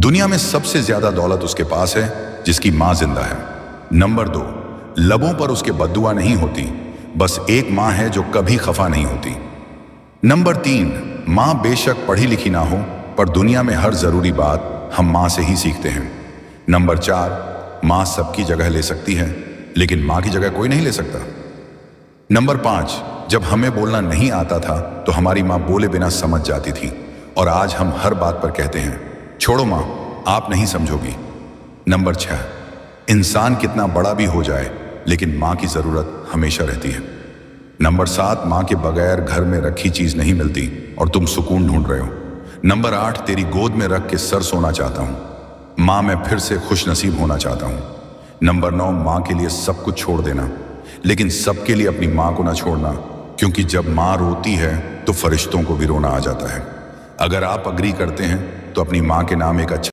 दुनिया में सबसे ज्यादा दौलत उसके पास है जिसकी माँ जिंदा है। नंबर 2, लबों पर उसके बद्दुआ नहीं होती, बस एक माँ है जो कभी खफा नहीं होती। नंबर 3, माँ बेशक पढ़ी लिखी ना हो, पर दुनिया में हर जरूरी बात हम माँ से ही सीखते हैं। नंबर 4, माँ सबकी जगह ले सकती है, लेकिन माँ की जगह कोई नहीं ले सकता। नंबर 5, जब हमें बोलना नहीं आता था तो हमारी माँ बोले बिना समझ जाती थी, और आज हम हर बात पर कहते हैं, छोड़ो माँ, आप नहीं समझोगी। नंबर 6, इंसान कितना बड़ा भी हो जाए, लेकिन माँ की जरूरत हमेशा रहती है। नंबर 7, माँ के बगैर घर में रखी चीज नहीं मिलती और तुम सुकून ढूंढ रहे हो। नंबर 8, तेरी गोद में रख के सर सोना चाहता हूं। माँ, मैं फिर से खुश नसीब होना चाहता हूं। नंबर 9, माँ के लिए सब कुछ छोड़ देना, लेकिन सबके लिए अपनी माँ को ना छोड़ना, क्योंकि जब माँ रोती है तो फरिश्तों को भी रोना आ जाता है। अगर आप अग्री करते हैं तो अपनी माँ के नाम एक अच्छा